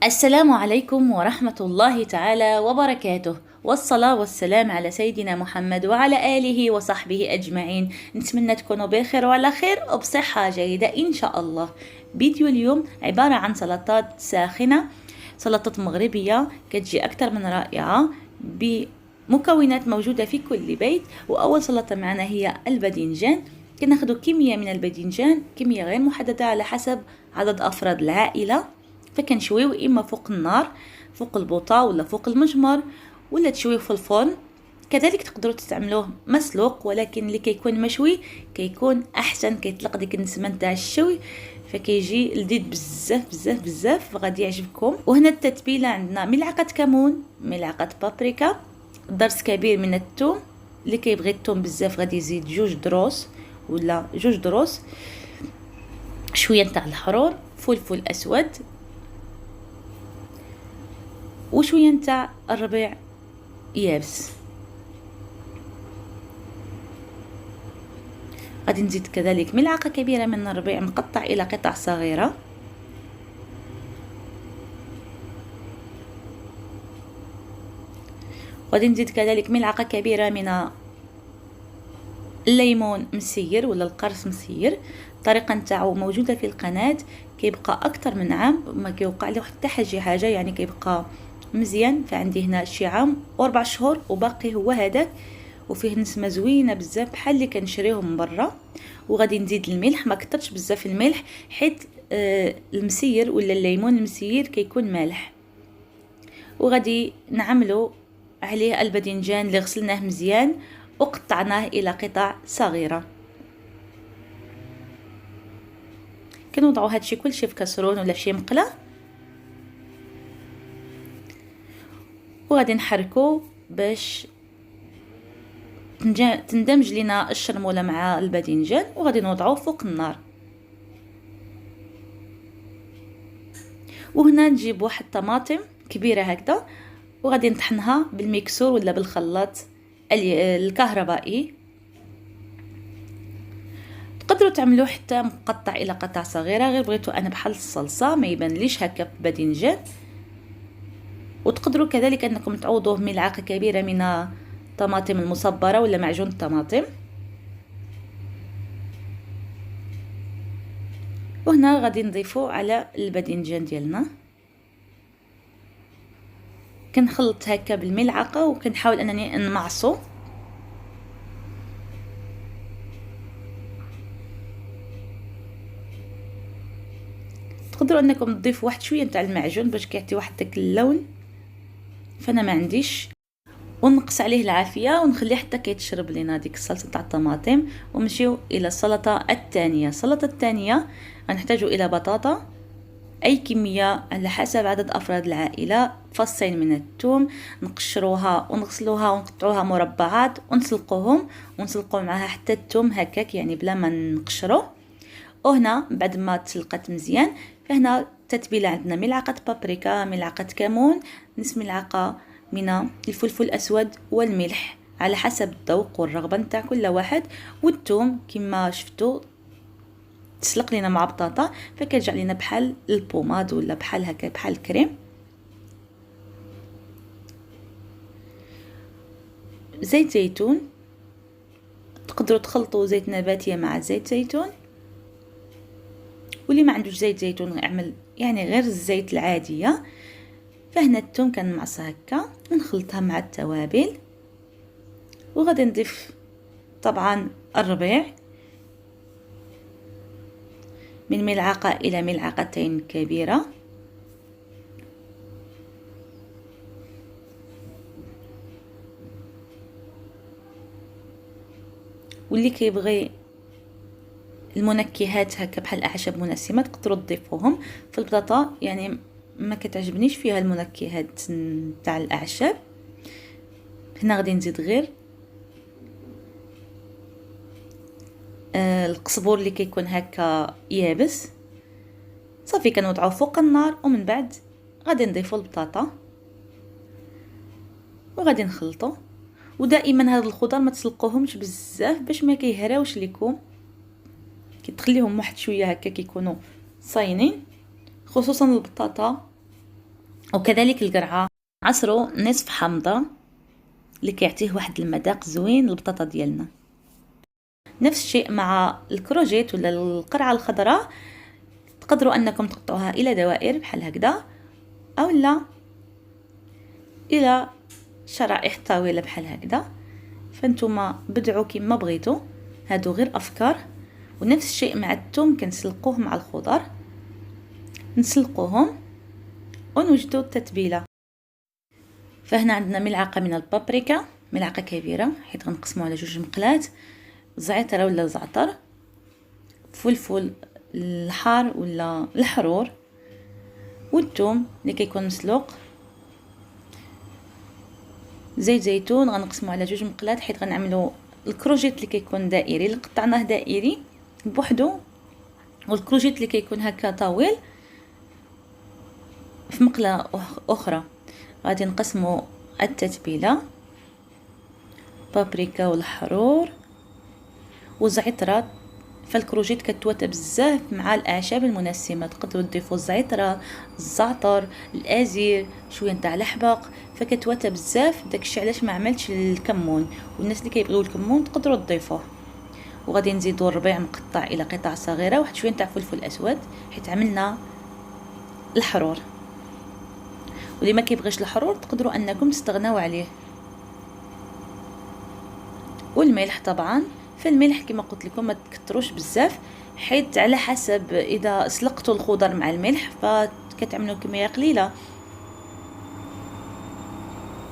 السلام عليكم ورحمة الله تعالى وبركاته، والصلاة والسلام على سيدنا محمد وعلى آله وصحبه أجمعين. نتمنى تكونوا بخير وعلى خير وبصحة جيدة إن شاء الله. فيديو اليوم عبارة عن سلطات ساخنة، سلطات مغربية كتجي أكثر من رائعة بمكونات موجودة في كل بيت. وأول سلطة معنا هي الباذنجان. كناخدو كمية من الباذنجان، كمية غير محددة على حسب عدد أفراد العائلة، فكنشويو اما فوق النار، فوق البوطه ولا فوق المجمر، ولا تشويوه في الفرن. كذلك تقدروا تستعملوه مسلوق، ولكن اللي كيكون مشوي كيكون احسن، كيطلق ديك النسمه نتاع الشوي، فكيجي لذيذ بزاف بزاف بزاف، غادي يعجبكم. وهنا التتبيله عندنا ملعقه كمون، ملعقه بابريكا، ضرس كبير من الثوم، اللي كيبغي الثوم بزاف غادي يزيد 2 دروس ولا 2 دروس، شويه نتاع الحرور، فلفل اسود، وشويه نتاع الربيع يابس. غادي نزيد كذلك ملعقه كبيره من الربيع مقطع الى قطع صغيره، غادي نزيد كذلك ملعقه كبيره من الليمون مسير ولا القرص مسير. الطريقه نتاعو موجوده في القناه، كيبقى اكثر من عام ما كيوقع له حتى حاجه، يعني كيبقى مزيان. فعندي هنا شي عام و4 شهور وباقي هو هذاك، وفيه نسمه زوينه بزاف بحال اللي كنشريوه من برا. وغادي نزيد الملح، ما كترش بزاف الملح حيت المسير ولا الليمون المسير كيكون مالح. وغادي نعملو عليه الباذنجان اللي غسلناه مزيان وقطعناه الى قطع صغيره. كنوضعوا هادشي كلشي في كاسرون ولا في شي مقله، وغادي نحركو باش تندمج لنا الشرموله مع الباذنجان، وغادي نوضعوه فوق النار. وهنا نجيب واحد طماطم كبيره هكذا، وغادي نطحنها بالميكسور ولا بالخلاط الكهربائي. تقدروا تعملوه حتى مقطع الى قطع صغيره، غير بغيتو انا بحال الصلصه ما يبان ليش هكا في الباذنجان. وتقدروا كذلك انكم تعوضوه ملعقه كبيره من طماطم المصبره ولا معجون الطماطم. وهنا غادي نضيفو على الباذنجان ديالنا، كنخلط هكا بالملعقه وكنحاول انني نمعصو. تقدروا انكم تضيفوا واحد شويه نتاع المعجون باش كيعطي واحد داك اللون، فانا ما عنديش. ونقص عليه العافيه ونخليه حتى كيتشرب لينا ديك الصلصه تاع الطماطم. ونمشيو الى السلطه الثانيه. السلطه الثانيه غنحتاج الى بطاطا، اي كميه على حسب عدد افراد العائله، فصين من الثوم، نقشروها ونغسلوها ونقطعوها مربعات ونسلقوهم، ونسلقوا معها حتى الثوم هكاك يعني بلا ما نقشروه. وهنا بعد ما تسلقت مزيان، فهنا التتبيله عندنا ملعقه بابريكا، ملعقه كمون، نصف ملعقه من الفلفل الاسود والملح على حسب الذوق والرغبه نتاع كل واحد. والثوم كما شفتوا تسلق لنا مع بطاطا، فكيرجع لنا بحال البوماد ولا بحال هكا بحال الكريم. زيت زيتون، تقدروا تخلطوا زيت نباتيه مع زيت زيتون، واللي ما عندوش زيت زيتون يعمل يعني غير الزيت العاديه. فهنا الثوم كنمعص هكا ونخلطها مع التوابل. وغادي نضيف طبعا الربيع من ملعقه الى ملعقتين كبيره، واللي كيبغي المنكهات هكا بحال اعشاب منسمه تقدروا تضيفوهم. في البطاطا يعني ما كتعجبنيش فيها المنكهات تاع الاعشاب. هنا غادي نزيد غير القزبور اللي كيكون هكا يابس. صافي كنوضعوه فوق النار، ومن بعد غادي نضيفوا البطاطا وغادي نخلطو. ودائما هاد الخضر ما تسلقوهمش بزاف باش ما كيهراوش لكم، كتخليهم واحد شويه هكا كيكونوا صاينين، خصوصا البطاطا وكذلك القرعة عصروا نصف حامضة اللي كيعطيه واحد المذاق زوين للبطاطا ديالنا. نفس الشيء مع الكروجيت ولا القرعة الخضراء، تقدروا انكم تقطعوها الى دوائر بحال هكذا، او لا الى شرائح طويله بحال هكذا. فانتوما بدعوا كما بغيتوا، هادو غير افكار. ونفس الشيء مع الثوم، كنسلقوه مع الخضر، نسلقوهم ونوجدوا التتبيله. فهنا عندنا ملعقه من البابريكا، ملعقه كبيره حيت غنقسموها على 2 مقلات، زعتر ولا زعتر، فلفل الحار ولا الحرور، والثوم اللي كيكون مسلوق، زيت زيتون غنقسمو على 2 مقلات حيت غنعملو الكروجيت اللي كيكون دائري اللي قطعناه دائري بوحدو، والكروجيت اللي كيكون هكا طويل في مقله اخرى. غادي نقسمو التتبيله، بابريكا والحرور والزعترة. فالكروجيت كتواتى بزاف مع الاعشاب المنسمه، تقدروا تضيفوا الزعتره، الزعتر، الازير، شويه نتاع الحبق، فكتواتى بزاف. داكشي علاش ما عملتش الكمون، والناس اللي كيبغيو الكمون تقدروا تضيفوه. وغادي نزيدوا الربيع مقطع الى قطع صغيره، واحد شويه نتاع فلفل اسود حيت عملنا الحرور. واللي ما كيبغيش الحرور تقدروا انكم تستغناو عليه. والملح طبعا، فالملح كما قلت لكم ما تكتروش بزاف حيت على حسب، اذا سلقتوا الخضر مع الملح فكتعملوا كميه قليله،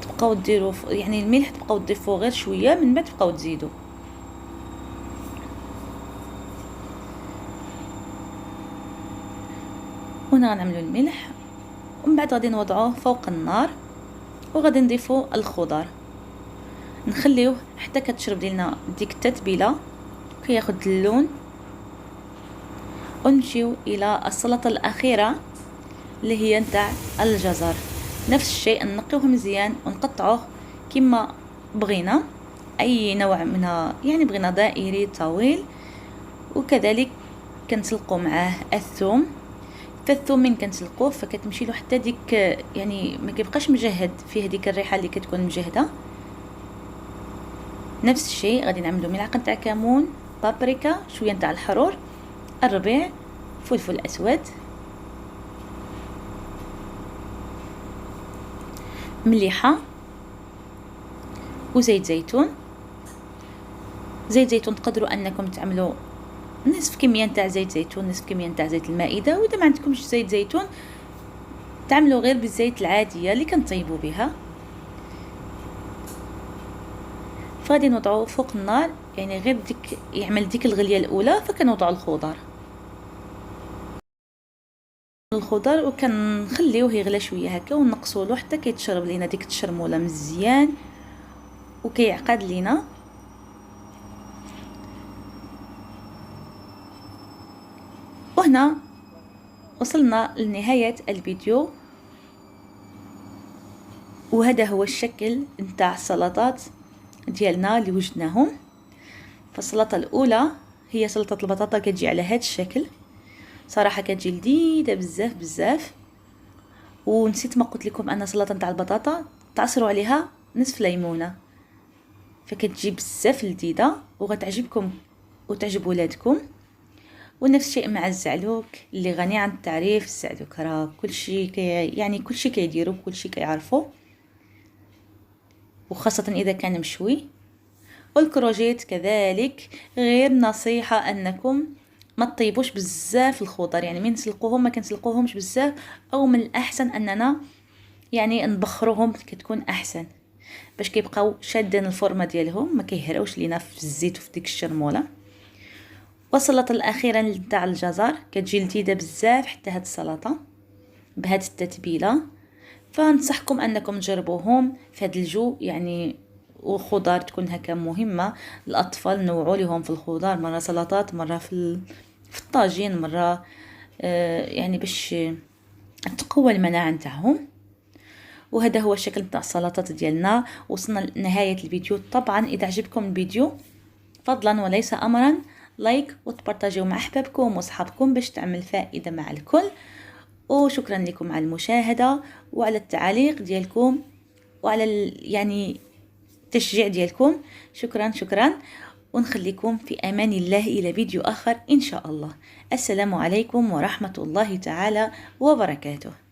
تبقاو ديروا يعني الملح تبقاو تضيفوه غير شويه، من بعد تبقاو تزيدوا. هنا غنعملوا الملح، ومن بعد غادي نوضعوه فوق النار، وغادي نضيفوا الخضر، نخليوه حتى كتشرب لينا ديك التتبيله كياخذ اللون. ونمشيو الى السلطه الاخيره اللي هي نتاع الجزر. نفس الشيء نقيوه مزيان ونقطعوه كما بغينا، اي نوع منها، يعني بغينا دائري طويل. وكذلك كنسلقوا معاه الثوم، فالثوم من كنسلقوه فكتمشي له حتى ديك، يعني ما كيبقاش مجهد، فيه ديك الريحه اللي كتكون مجهده. نفس الشيء غادي نعملو ملعقه تاع كمون، بابريكا، شويه نتاع الحرور، الربيع، فلفل اسود، مليحه، وزيت زيتون. زيت زيتون تقدروا انكم تعملوا نصف كميه نتاع زيت زيتون، نصف كميه نتاع زيت المائده، واذا ما عندكمش زيت زيتون تعملوا غير بالزيت العاديه اللي كنطيبوا بها. فغادي نوضعوه فوق النار، يعني غير ديك يعمل ديك الغليه الاولى، فكنوضعوا الخضر وكنخليوه يغلى شويه هكا، ونقصوا له حتى كيتشرب لينا ديك التشرموله مزيان وكيعقد لينا. وهنا وصلنا لنهايه الفيديو، وهذا هو الشكل نتاع السلطات ديالنا اللي وجدناهم. فالسلطه الاولى هي سلطه البطاطا، كتجي على هذا الشكل، صراحه كتجي لذيذه بزاف بزاف. ونسيت ما قلت لكم ان سلطه نتاع البطاطا تعصروا عليها نصف ليمونه، فكتجي بزاف لذيذه وغتعجبكم وتعجب ولادكم. ونفس الشيء مع الزعلوك اللي غني عن التعريف. الزعلوك راه كلشي يعني كلشي كيديروا، كلشي كيعرفوا، وخاصه اذا كان مشوي. والكروجيت كذلك، غير نصيحه انكم ما تطيبوش بزاف الخضر، يعني من نسلقوهم ما كنسلقوهمش بزاف، او من الاحسن اننا يعني نبخروهم، كتكون احسن باش كيبقاو شادين الفورمه ديالهم، ما كيهراوش لينا في الزيت وفي ديك الشرموله. والسلطه الاخيره نتاع الجزر كتجي لذيذه بزاف حتى هاد السلطه بهاد التتبيله. فنصحكم انكم تجربوهم في هاد الجو، يعني وخضار تكون هكا مهمه الاطفال، نوعوا لهم في الخضار، مره سلطات، مره في الطاجين، مره يعني باش تقوى المناعه نتاعهم. وهذا هو الشكل نتاع السلطات ديالنا. وصلنا لنهايه الفيديو. طبعا اذا عجبكم الفيديو فضلا وليس امرا لايك وتبارطاجيو مع احبابكم واصحابكم باش تعمل فائده مع الكل. وشكرا لكم على المشاهدة وعلى التعاليق ديالكم وعلى يعني التشجيع ديالكم. شكرا ونخليكم في أمان الله إلى فيديو آخر إن شاء الله. السلام عليكم ورحمة الله تعالى وبركاته.